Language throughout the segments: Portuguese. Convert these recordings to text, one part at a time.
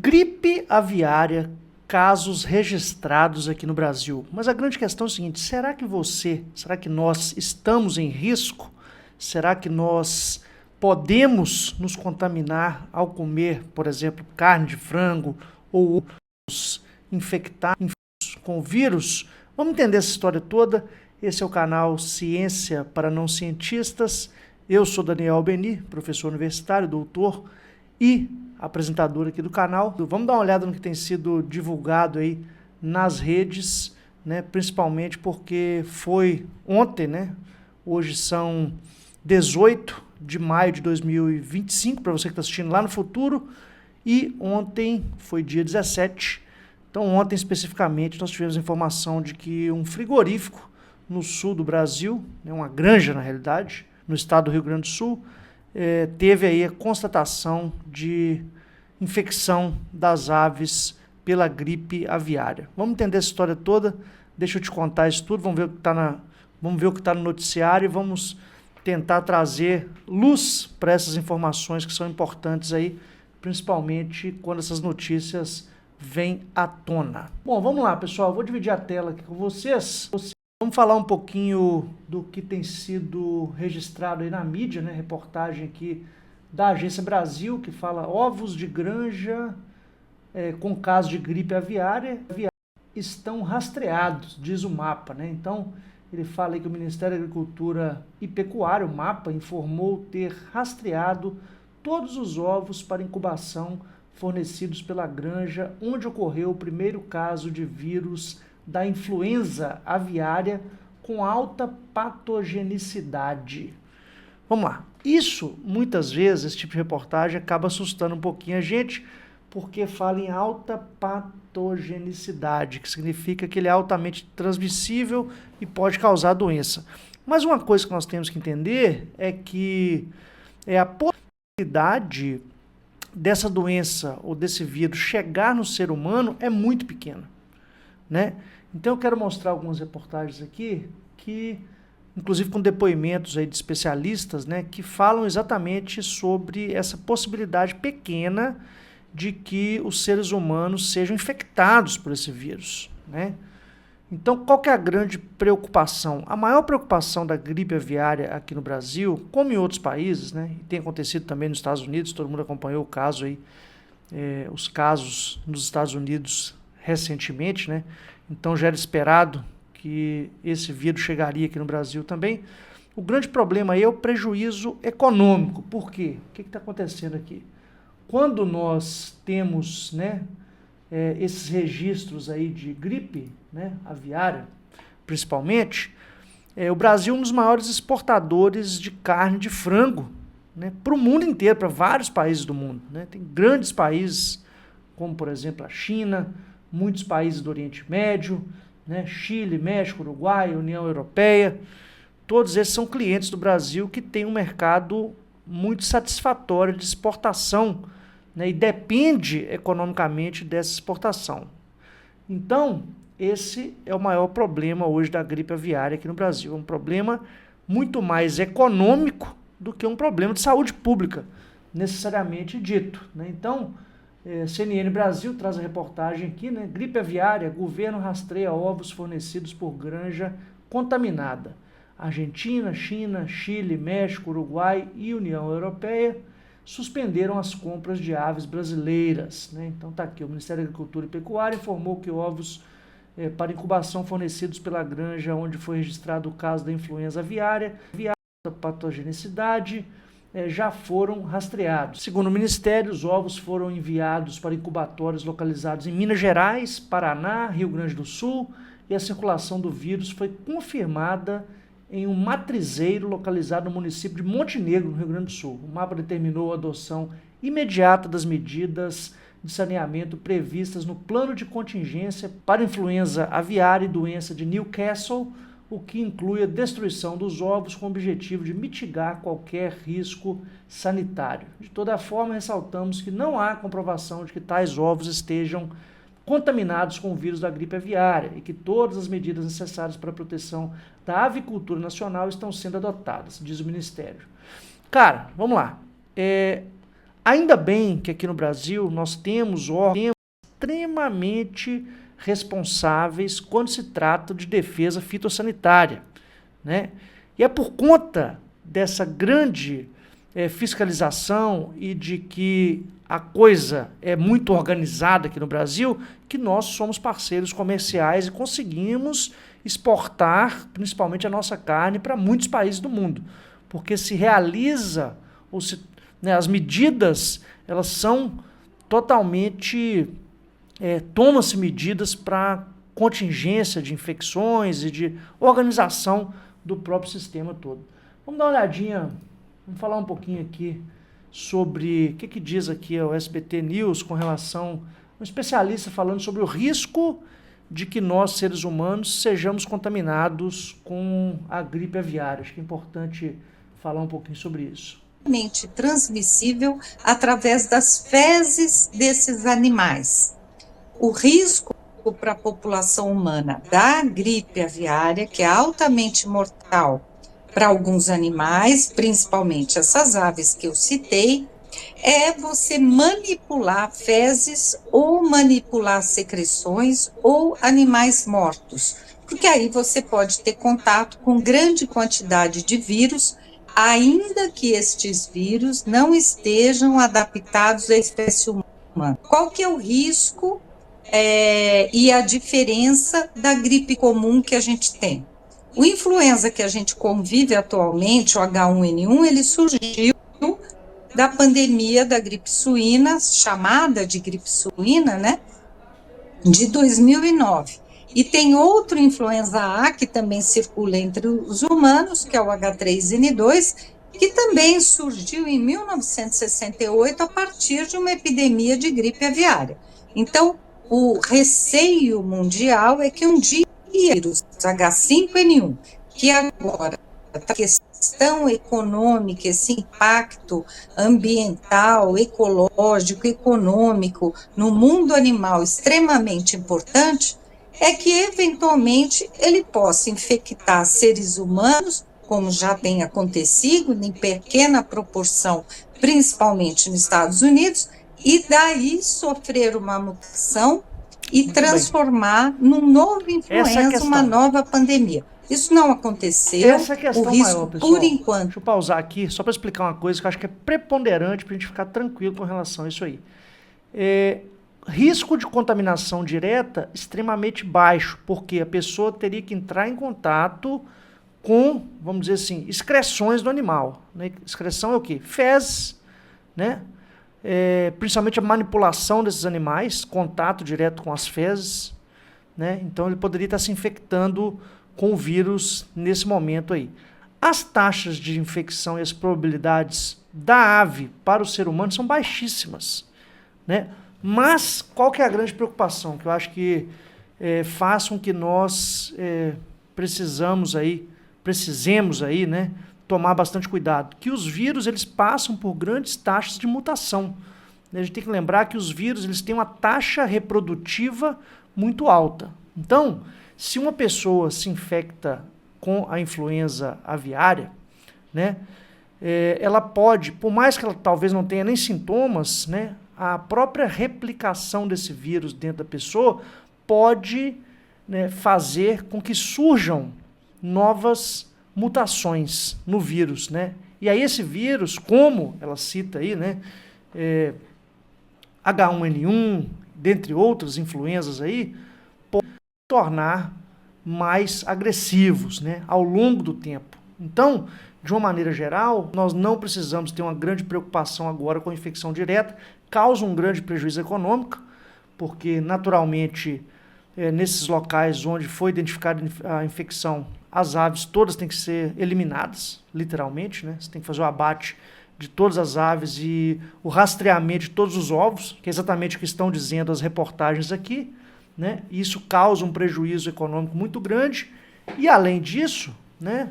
Gripe aviária, casos registrados aqui no Brasil. Mas a grande questão é o seguinte: será que nós estamos em risco? Será que nós podemos nos contaminar ao comer, por exemplo, carne de frango ou nos infectar com o vírus? Vamos entender essa história toda. Esse é o canal Ciência para Não Cientistas. Eu sou Daniel Albeni, professor universitário, doutor e apresentador aqui do canal. Vamos dar uma olhada no que tem sido divulgado aí nas redes, né? Principalmente porque foi ontem, né? Hoje são 18 de maio de 2025, para você que está assistindo lá no futuro, e ontem foi dia 17. Então ontem especificamente nós tivemos informação de que um frigorífico no sul do Brasil, né, uma granja na realidade, no estado do Rio Grande do Sul, teve aí a constatação de infecção das aves pela gripe aviária. Vamos entender essa história toda, deixa eu te contar isso tudo, vamos ver o que está no noticiário e vamos tentar trazer luz para essas informações que são importantes aí, principalmente quando essas notícias vêm à tona. Bom, vamos lá, pessoal, vou dividir a tela aqui com vocês. Vamos falar um pouquinho do que tem sido registrado aí na mídia, né? Reportagem aqui da Agência Brasil, que fala ovos de granja com caso de gripe aviária estão rastreados, diz o MAPA, né? Então, ele fala aí que o Ministério da Agricultura e Pecuária, o MAPA, informou ter rastreado todos os ovos para incubação fornecidos pela granja onde ocorreu o primeiro caso de vírus da influenza aviária com alta patogenicidade. Vamos lá. Isso, muitas vezes, esse tipo de reportagem acaba assustando um pouquinho a gente, porque fala em alta patogenicidade, que significa que ele é altamente transmissível e pode causar doença. Mas uma coisa que nós temos que entender é que a possibilidade dessa doença ou desse vírus chegar no ser humano é muito pequena, né? Então eu quero mostrar algumas reportagens aqui que, inclusive com depoimentos aí de especialistas, né, que falam exatamente sobre essa possibilidade pequena de que os seres humanos sejam infectados por esse vírus, né? Então, qual que é a grande preocupação? A maior preocupação da gripe aviária aqui no Brasil, como em outros países, né, e tem acontecido também nos Estados Unidos, todo mundo acompanhou o caso aí, os casos nos Estados Unidos recentemente, né? Então já era esperado que esse vírus chegaria aqui no Brasil também. O grande problema aí é o prejuízo econômico. Por quê? O que está acontecendo aqui? Quando nós temos, né, esses registros aí de gripe, né, aviária, principalmente, o Brasil é um dos maiores exportadores de carne de frango, né, para o mundo inteiro, para vários países do mundo, né? Tem grandes países, como por exemplo a China, muitos países do Oriente Médio, né, Chile, México, Uruguai, União Europeia, todos esses são clientes do Brasil que têm um mercado muito satisfatório de exportação, né, e depende economicamente dessa exportação. Então, esse é o maior problema hoje da gripe aviária aqui no Brasil. É um problema muito mais econômico do que um problema de saúde pública, necessariamente dito, né? Então, CNN Brasil traz a reportagem aqui, né? Gripe aviária, governo rastreia ovos fornecidos por granja contaminada. Argentina, China, Chile, México, Uruguai e União Europeia suspenderam as compras de aves brasileiras, né? Então tá aqui, o Ministério da Agricultura e Pecuária informou que ovos para incubação fornecidos pela granja onde foi registrado o caso da influenza aviária, patogenicidade, já foram rastreados. Segundo o Ministério, os ovos foram enviados para incubatórios localizados em Minas Gerais, Paraná, Rio Grande do Sul, e a circulação do vírus foi confirmada em um matrizeiro localizado no município de Montenegro, no Rio Grande do Sul. O MAPA determinou a adoção imediata das medidas de saneamento previstas no plano de contingência para influenza aviária e doença de Newcastle, o que inclui a destruição dos ovos com o objetivo de mitigar qualquer risco sanitário. De toda forma, ressaltamos que não há comprovação de que tais ovos estejam contaminados com o vírus da gripe aviária e que todas as medidas necessárias para a proteção da avicultura nacional estão sendo adotadas, diz o Ministério. Cara, vamos lá. Ainda bem que aqui no Brasil nós temos órgãos extremamente responsáveis quando se trata de defesa fitossanitária, né? E é por conta dessa grande fiscalização e de que a coisa é muito organizada aqui no Brasil, que nós somos parceiros comerciais e conseguimos exportar, principalmente a nossa carne, para muitos países do mundo. Porque se realiza, ou se, né, as medidas, elas são totalmente... toma-se medidas para contingência de infecções e de organização do próprio sistema todo. Vamos dar uma olhadinha, vamos falar um pouquinho aqui sobre o que diz aqui o SBT News com relação a um especialista falando sobre o risco de que nós, seres humanos, sejamos contaminados com a gripe aviária. Acho que é importante falar um pouquinho sobre isso. Transmissível através das fezes desses animais. O risco para a população humana da gripe aviária, que é altamente mortal para alguns animais, principalmente essas aves que eu citei, é você manipular fezes ou manipular secreções ou animais mortos, porque aí você pode ter contato com grande quantidade de vírus, ainda que estes vírus não estejam adaptados à espécie humana. Qual que é o risco e a diferença da gripe comum que a gente tem? O influenza que a gente convive atualmente, o H1N1, ele surgiu da pandemia da gripe suína, chamada de gripe suína, né, de 2009. E tem outro influenza A que também circula entre os humanos, que é o H3N2, que também surgiu em 1968 a partir de uma epidemia de gripe aviária. Então, o receio mundial é que um dia o vírus H5N1, que agora a questão econômica, esse impacto ambiental, ecológico, econômico no mundo animal extremamente importante, é que eventualmente ele possa infectar seres humanos, como já tem acontecido em pequena proporção, principalmente nos Estados Unidos, e daí sofrer uma mutação e transformar num novo influenza, uma nova pandemia. Isso não aconteceu. Essa é a questão maior, pessoal. Por enquanto. Deixa eu pausar aqui, só para explicar uma coisa que eu acho que é preponderante para a gente ficar tranquilo com relação a isso aí. Risco de contaminação direta extremamente baixo, porque a pessoa teria que entrar em contato com, vamos dizer assim, excreções do animal. Né? Excreção é o quê? Fezes, né? Principalmente a manipulação desses animais, contato direto com as fezes, né? Então ele poderia estar se infectando com o vírus nesse momento aí. As taxas de infecção e as probabilidades da ave para o ser humano são baixíssimas, né? Mas qual que é a grande preocupação? Que eu acho que faz com que nós precisemos aí, né, tomar bastante cuidado. Que os vírus, eles passam por grandes taxas de mutação. A gente tem que lembrar que os vírus, eles têm uma taxa reprodutiva muito alta. Então, se uma pessoa se infecta com a influenza aviária, né, ela pode, por mais que ela talvez não tenha nem sintomas, né, a própria replicação desse vírus dentro da pessoa pode, né, fazer com que surjam novas mutações no vírus, né? E aí esse vírus, como ela cita aí, né, H1N1, dentre outras influenzas aí, pode tornar mais agressivos, né, ao longo do tempo. Então, de uma maneira geral, nós não precisamos ter uma grande preocupação agora com a infecção direta, causa um grande prejuízo econômico, porque naturalmente, nesses locais onde foi identificada a infecção, as aves todas têm que ser eliminadas, literalmente, né? Você tem que fazer o abate de todas as aves e o rastreamento de todos os ovos, que é exatamente o que estão dizendo as reportagens aqui, né? Isso causa um prejuízo econômico muito grande e, além disso, né,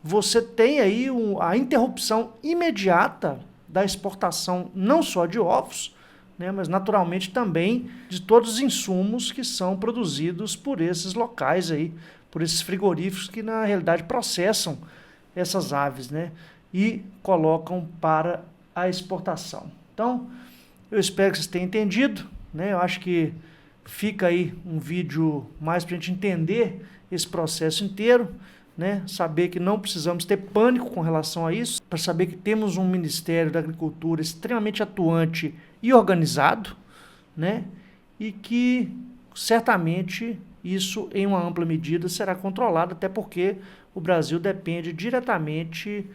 você tem aí a interrupção imediata da exportação não só de ovos, né, mas naturalmente também de todos os insumos que são produzidos por esses locais aí, por esses frigoríficos que na realidade processam essas aves, né, e colocam para a exportação. Então, Então, eu espero que vocês tenham entendido, né? Eu acho que fica aí um vídeo mais para a gente entender esse processo inteiro, né? Saber que não precisamos ter pânico com relação a isso, para saber que temos um Ministério da Agricultura extremamente atuante e organizado, né? E que certamente isso, em uma ampla medida, será controlado, até porque o Brasil depende diretamente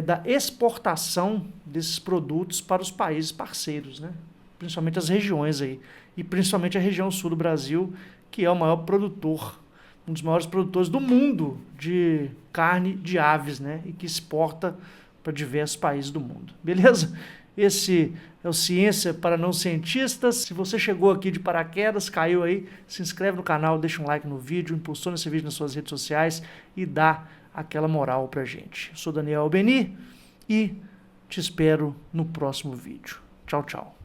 da exportação desses produtos para os países parceiros, né? Principalmente as regiões aí, e principalmente a região sul do Brasil, que é o maior produtor, um dos maiores produtores do mundo de carne de aves, né? E que exporta para diversos países do mundo. Beleza? Esse é o Ciência para Não Cientistas. Se você chegou aqui de paraquedas, caiu aí, se inscreve no canal, deixa um like no vídeo, impulsiona esse vídeo nas suas redes sociais e dá aquela moral pra gente. Eu sou Daniel Albeni e te espero no próximo vídeo. Tchau, tchau.